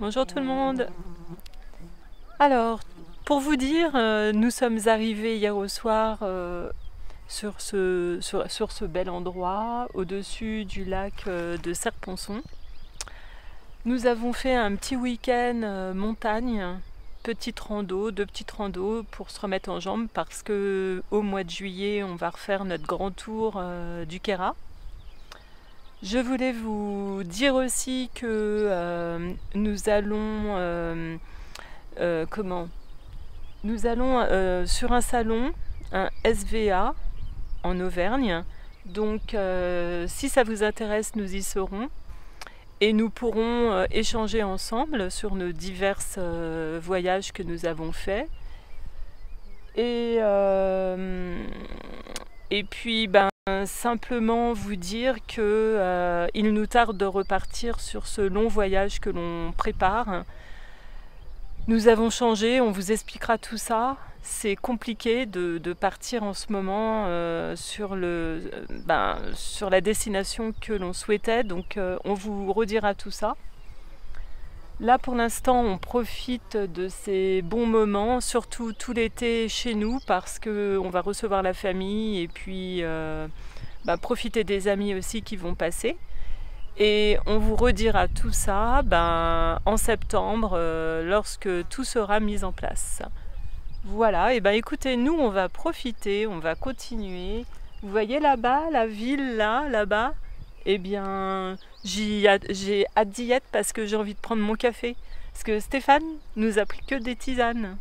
Bonjour tout le monde. Alors, pour vous dire, nous sommes arrivés hier au soir sur ce bel endroit, au-dessus du lac de Serponçon. Nous avons fait un petit week-end montagne, petite rando, deux petites randos pour se remettre en jambes parce que au mois de juillet, on va refaire notre grand tour du Queyras. Je voulais vous dire aussi que nous allons Nous allons sur un salon, un SVA en Auvergne. Donc si ça vous intéresse, nous y serons. Et nous pourrons échanger ensemble sur nos divers voyages que nous avons faits. Et puis, simplement vous dire que il nous tarde de repartir sur ce long voyage que l'on prépare. Nous avons changé, on vous expliquera tout ça. C'est compliqué de partir en ce moment sur la destination que l'on souhaitait, donc on vous redira tout ça. Là pour l'instant on profite de ces bons moments, surtout tout l'été chez nous parce qu'on va recevoir la famille et puis profiter des amis aussi qui vont passer. Et on vous redira tout ça en septembre lorsque tout sera mis en place. Voilà, et écoutez, nous on va profiter, on va continuer. Vous voyez là-bas, la ville là-bas, eh bien j'ai hâte d'y être parce que j'ai envie de prendre mon café. Parce que Stéphane nous a pris que des tisanes.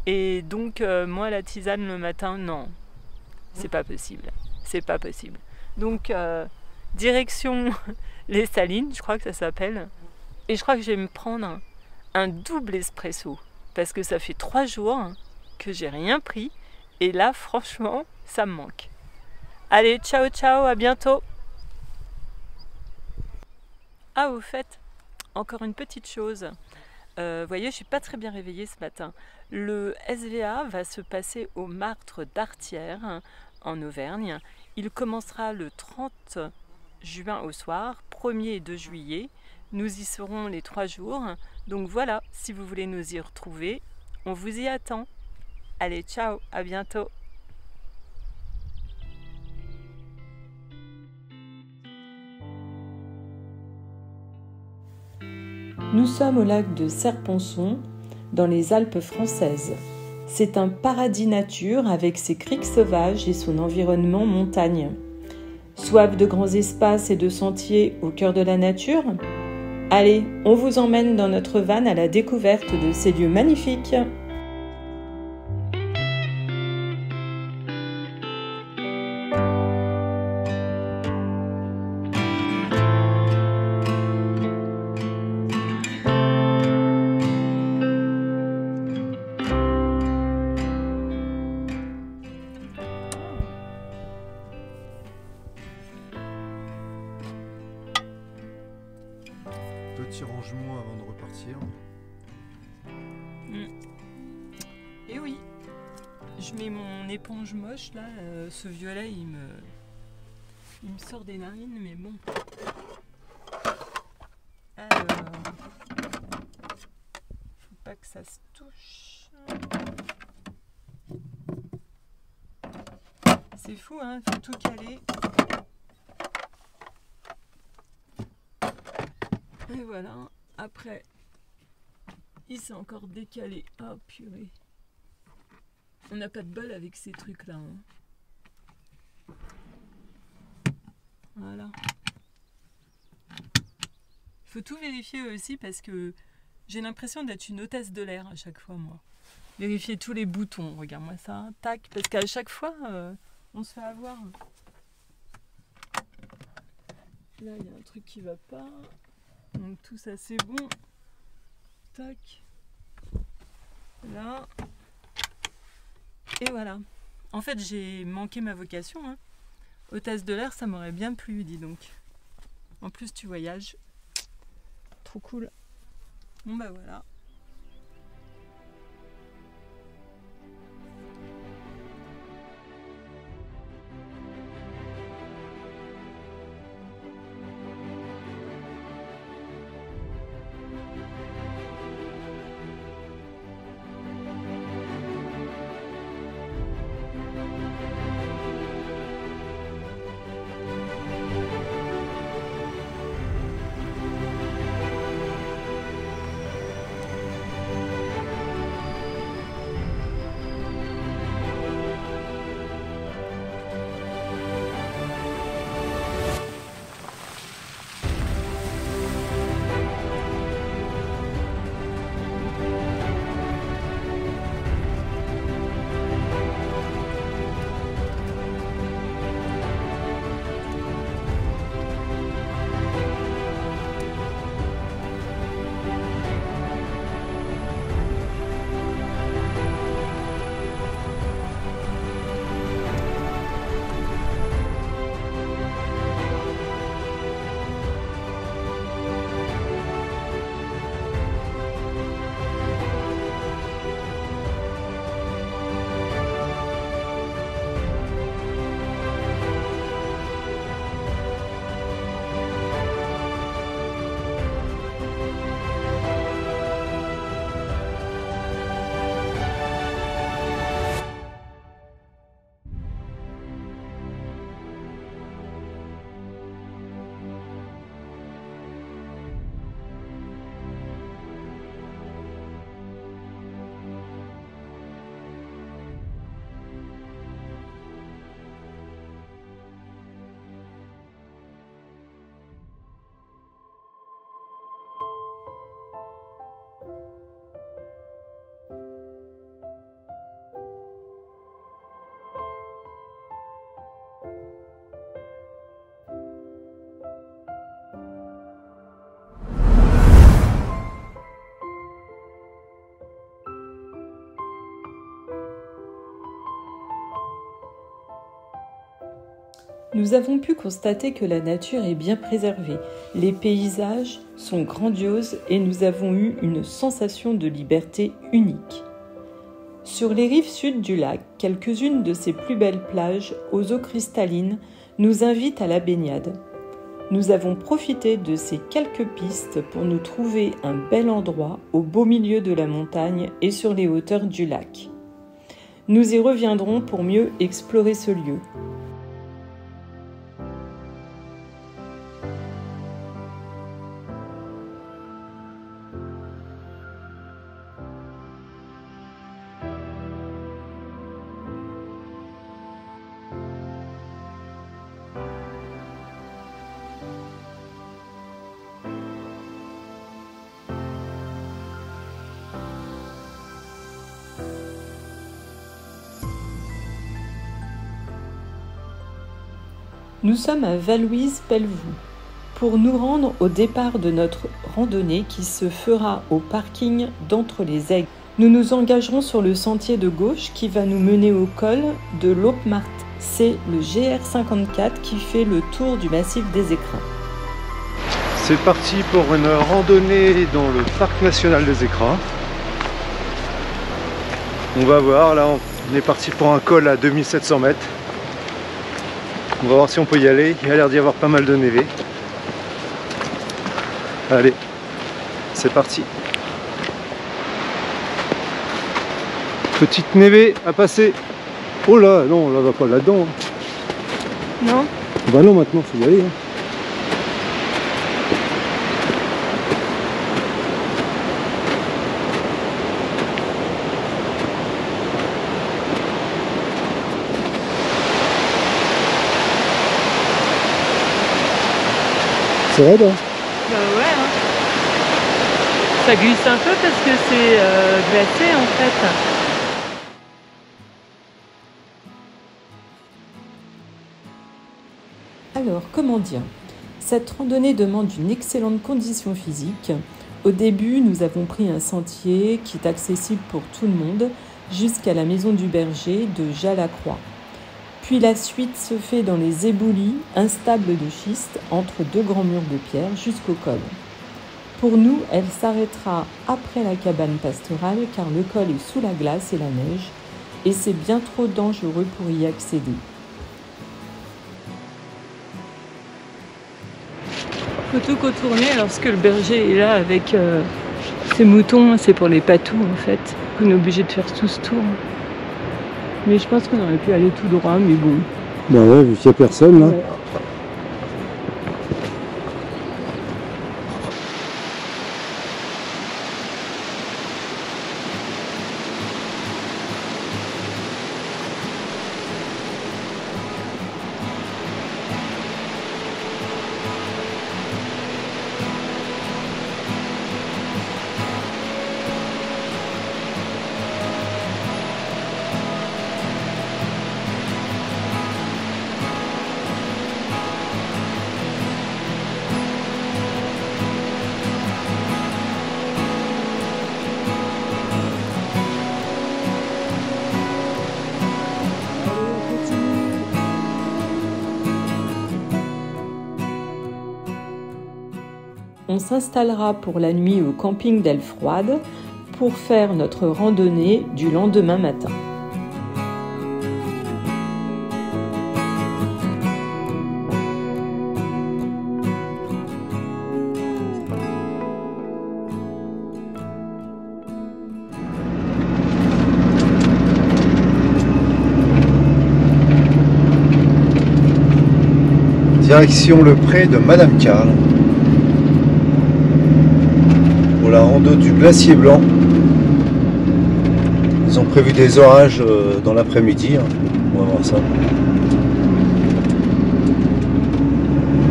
Et donc moi la tisane le matin, non, c'est pas possible. C'est pas possible. Donc direction les Salines, je crois que ça s'appelle. Et je crois que je vais me prendre un double espresso. Parce que ça fait 3 jours que j'ai rien pris. Et là, franchement, ça me manque. Allez, ciao, ciao, à bientôt. Ah, au fait, encore une petite chose. Vous voyez, je suis pas très bien réveillée ce matin. Le SVA va se passer au Martre d'Artière, en Auvergne. Il commencera le 30 juin au soir, 1er et 2 juillet. Nous y serons les 3 jours. Donc voilà, si vous voulez nous y retrouver, on vous y attend. Allez, ciao, à bientôt. Nous sommes au lac de Serponçon, dans les Alpes françaises. C'est un paradis nature avec ses criques sauvages et son environnement montagne. Soif de grands espaces et de sentiers au cœur de la nature? Allez, on vous emmène dans notre van à la découverte de ces lieux magnifiques. Petit rangement avant de repartir. Et oui, je mets mon éponge moche là, ce violet il me sort des narines, mais bon. Alors, faut pas que ça se touche. C'est fou hein, faut tout caler. Et voilà, après, il s'est encore décalé. Oh purée. On n'a pas de bol avec ces trucs-là. Hein. Voilà. Il faut tout vérifier aussi parce que j'ai l'impression d'être une hôtesse de l'air à chaque fois, moi. Vérifier tous les boutons. Regarde-moi ça. Tac. Parce qu'à chaque fois, on se fait avoir. Là, il y a un truc qui va pas. Donc tout ça c'est bon. Tac. Là. Et voilà. En fait j'ai manqué ma vocation. Hein. Hôtesse de l'air ça m'aurait bien plu, dis donc. En plus tu voyages. Trop cool. Bon voilà. Nous avons pu constater que la nature est bien préservée, les paysages sont grandioses et nous avons eu une sensation de liberté unique. Sur les rives sud du lac, quelques-unes de ses plus belles plages, aux eaux cristallines, nous invitent à la baignade. Nous avons profité de ces quelques pistes pour nous trouver un bel endroit au beau milieu de la montagne et sur les hauteurs du lac. Nous y reviendrons pour mieux explorer ce lieu. Nous sommes à Vallouise-Pelvoux pour nous rendre au départ de notre randonnée qui se fera au parking d'Entre les Aigles. Nous nous engagerons sur le sentier de gauche qui va nous mener au col de l'Aupe-Martin. C'est le GR54 qui fait le tour du massif des Écrins. C'est parti pour une randonnée dans le parc national des Écrins. On va voir, là on est parti pour un col à 2700 mètres. On va voir si on peut y aller, il y a l'air d'y avoir pas mal de névé. Allez, c'est parti. Petite névé à passer. Oh là, non, on va pas là-dedans. Non? Bah non, maintenant faut y aller. C'est raide, hein? Bah ouais, hein. Ça glisse un peu parce que c'est glacé en fait. Alors, comment dire? Cette randonnée demande une excellente condition physique. Au début, nous avons pris un sentier qui est accessible pour tout le monde jusqu'à la maison du berger de Jalacroix. Puis la suite se fait dans les éboulis instables de schiste entre deux grands murs de pierre jusqu'au col. Pour nous, elle s'arrêtera après la cabane pastorale car le col est sous la glace et la neige et c'est bien trop dangereux pour y accéder. Faut tout contourner lorsque le berger est là avec ses moutons, c'est pour les patous en fait. On est obligé de faire tout ce tour. Mais je pense qu'on aurait pu aller tout droit, mais bon. Bah ouais, vu qu'il n'y a personne là. Ouais. On s'installera pour la nuit au camping d'Elfroide pour faire notre randonnée du lendemain matin. Direction le pré de Madame Carl. Pour la rando du Glacier Blanc. Ils ont prévu des orages dans l'après-midi. On va voir ça.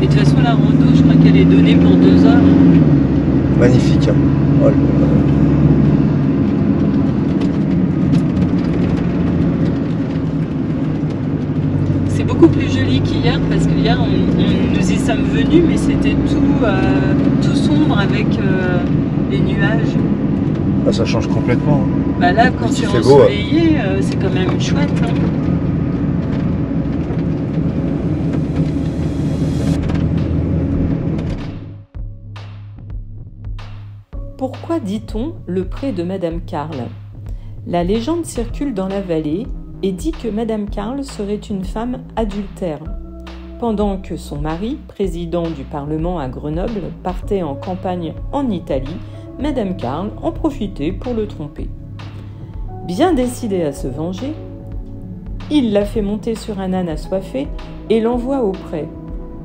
Et de toute façon, la rando, je crois qu'elle est donnée pour 2 heures. Magnifique. Oh là là. C'est beaucoup plus joli qu'hier parce qu'hier nous y sommes venus mais c'était tout sombre avec les nuages. Ah, ça change complètement. Bah là quand c'est ensoleillé, c'est quand même chouette. Hein. Pourquoi dit-on le pré de Madame Carl? La légende circule dans la vallée et dit que Madame Carl serait une femme adultère. Pendant que son mari, président du Parlement à Grenoble, partait en campagne en Italie, Madame Carl en profitait pour le tromper. Bien décidé à se venger, il la fait monter sur un âne assoiffé et l'envoie au pré.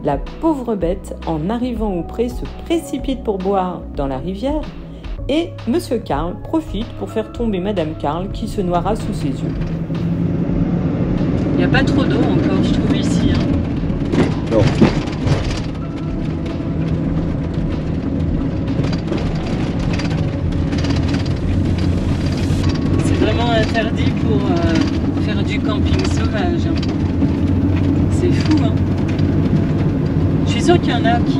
La pauvre bête, en arrivant au pré, se précipite pour boire dans la rivière et Monsieur Carl profite pour faire tomber Madame Carl qui se noiera sous ses yeux. Il n'y a pas trop d'eau encore, je trouve, ici. Non. C'est vraiment interdit pour faire du camping sauvage. C'est fou, hein. Je suis sûre qu'il y en a qui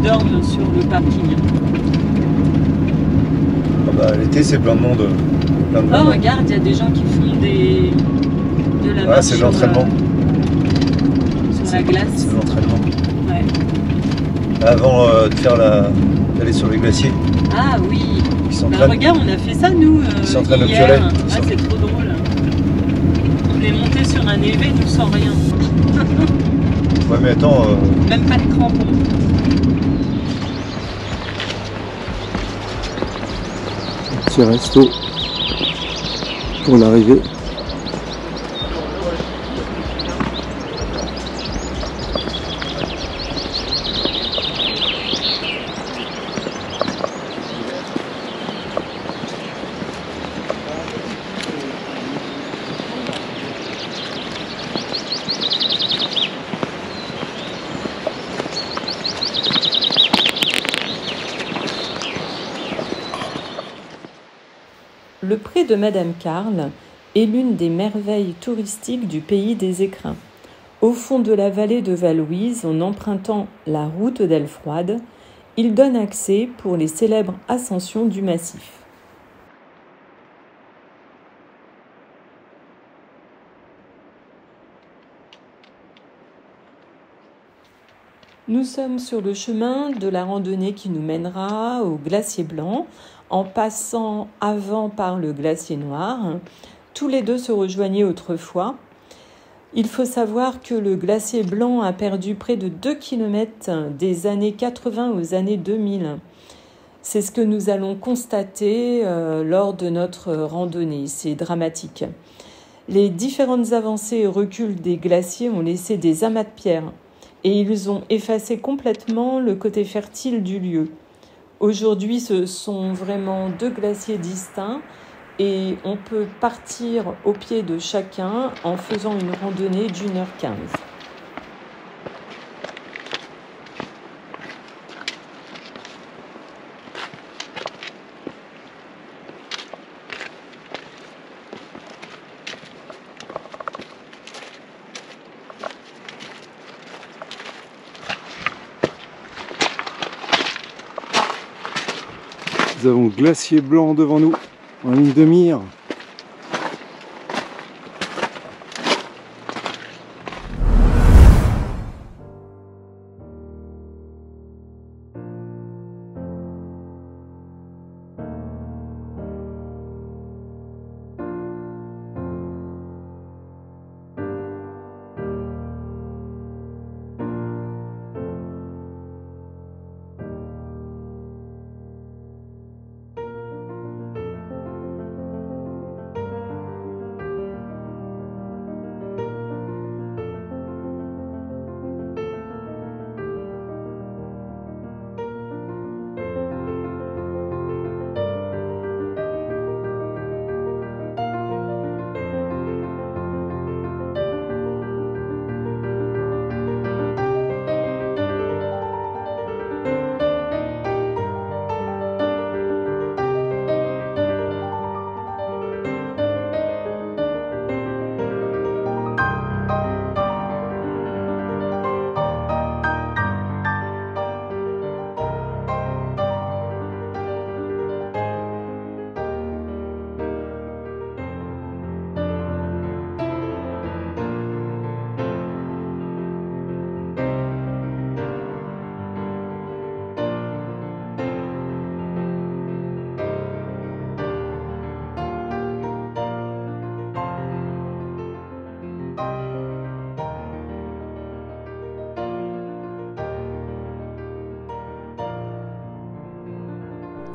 dorment sur le parking. Ah bah, l'été, c'est plein de monde. Oh, regarde, il y a des gens qui font de la marche c'est de l'entraînement. Sur la glace. C'est de l'entraînement. Ouais. Avant d'aller sur les glaciers. Ah oui. Ils s'entraînent. Regarde, on a fait ça nous Ils s'entraînent au hier. piolet. Ah, c'est trop drôle. On est monté sur un élevé, nous sans rien. Ouais, mais attends. Même pas de crampons. Petit resto pour l'arrivée. Le pré de Madame Carl est l'une des merveilles touristiques du pays des écrins. Au fond de la vallée de Val-Louise, en empruntant la route d'Elfroide, il donne accès pour les célèbres ascensions du massif. Nous sommes sur le chemin de la randonnée qui nous mènera au glacier blanc, en passant avant par le glacier noir. Tous les deux se rejoignaient autrefois. Il faut savoir que le glacier blanc a perdu près de 2 km des années 80 aux années 2000. C'est ce que nous allons constater lors de notre randonnée. C'est dramatique. Les différentes avancées et reculs des glaciers ont laissé des amas de pierres et ils ont effacé complètement le côté fertile du lieu. Aujourd'hui, ce sont vraiment 2 glaciers distincts et on peut partir au pied de chacun en faisant une randonnée d'1h15. Nous avons glacier blanc devant nous, en ligne de mire.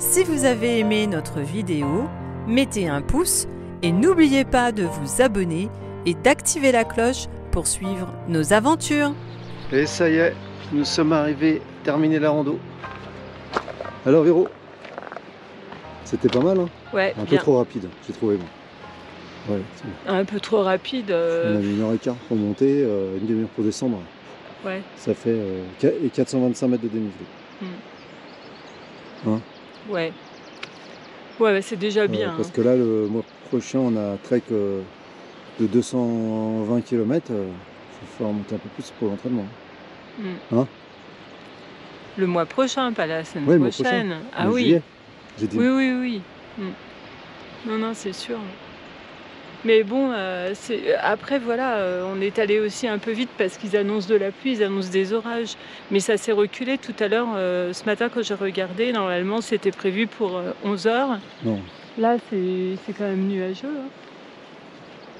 Si vous avez aimé notre vidéo, mettez un pouce et n'oubliez pas de vous abonner et d'activer la cloche pour suivre nos aventures. Et ça y est, nous sommes arrivés, terminé la rando. Alors Véro, c'était pas mal, hein? Ouais, Un peu bien. trop rapide, j'ai trouvé. Bon. Ouais, Un peu trop rapide. on a mis 1h15 pour monter, une demi-heure pour descendre. Ouais. Ça fait 425 mètres de dénivelé. Hein? Ouais. Ouais, bah, c'est déjà bien. Parce hein. que là, le mois prochain, on a un trek de 220 km. Il va falloir monter un peu plus pour l'entraînement. Hein? Le mois prochain, pas la semaine Ouais, le mois prochaine. prochain. Ah En oui. juillet, j'ai dit. Oui, oui, oui. Non, non, c'est sûr. Mais bon, après, voilà, on est allé aussi un peu vite parce qu'ils annoncent de la pluie, ils annoncent des orages. Mais ça s'est reculé tout à l'heure. Ce matin, quand j'ai regardé, normalement, c'était prévu pour 11 h. Non, Là, c'est quand même nuageux. hein.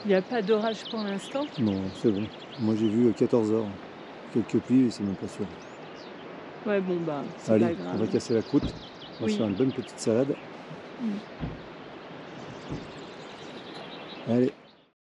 Il n'y a pas d'orage pour l'instant. non, c'est bon. Moi, j'ai vu 14 heures. Quelques pluies, et c'est même pas sûr. Ouais, bon, bah, c'est Allez, pas grave. on va casser la croûte. On va Oui. se faire une bonne petite salade. Allez.